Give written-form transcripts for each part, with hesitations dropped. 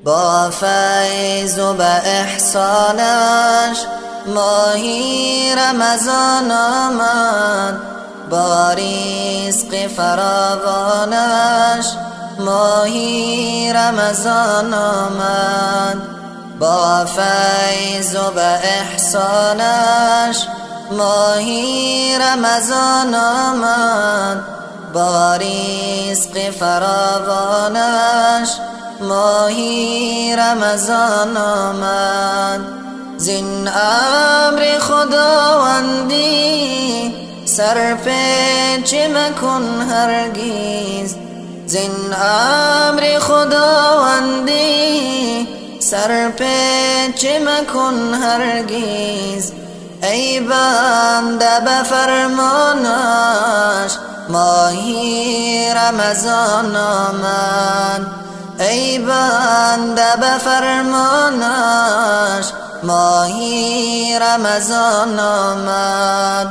با فیض و به احسانش ماهی رمضان آمد، با رزق فراوانش ماهی رمضان آمد. با فیض و به احسانش ماهی رمضان آمد، با رزق فراوانش ماهی رمضان آمد. زین امر خداوندی سر پیچ مکن هرگز، زین امر خداوندی سر پیچ مکن هرگز. ای بنده به فرمانش ماهی رمضان آمد، ای بنده به فرمانش ماهی رمضان آمد.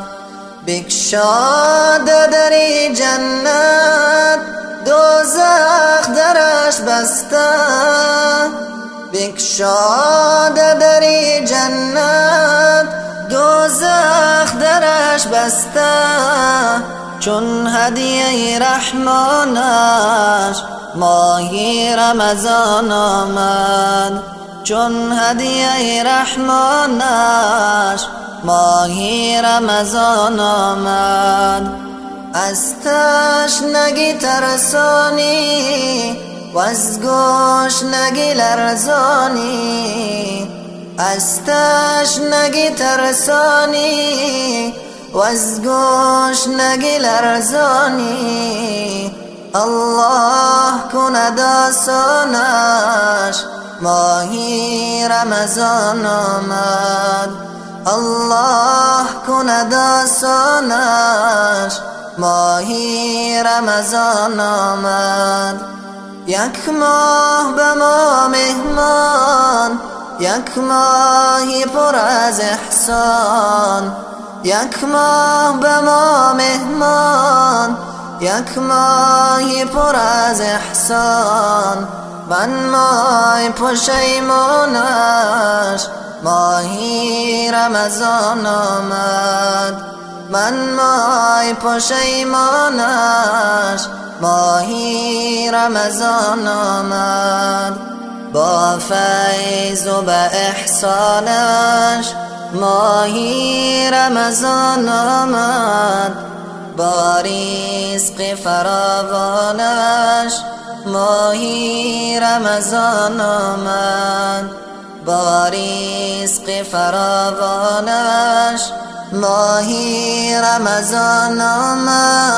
بگشاد در جنت دوزخ درش بسته، بگشاد در جنت دوزخ درش بسته. چون هدیه رحمانش ماهی رمضان آمد، چون هدیه رحمانش ماهی رمضان آمد. از تشنگی ترسانی و از گشنگی لرزانی، از تشنگی ترسانی و از گشنگی لرزانی. الله کند آسانش ماهی رمضان آمد، الله کند آسانش ماهی رمضان آمد. یک ماه به ما مهمان، یک ماهی پر از احسان، یک ماه به ما مهمان، یک ماهی پر از احسان. من مای پشیمانش ماهی رمضان آمد، من مای پشیمانش ماهی رمضان آمد. با فیض و به احسانش ماهی رمضان آمد، با رزق فراوانش ماهی رمضان آمد، با رزق فراوانش ماهی رمضان آمد.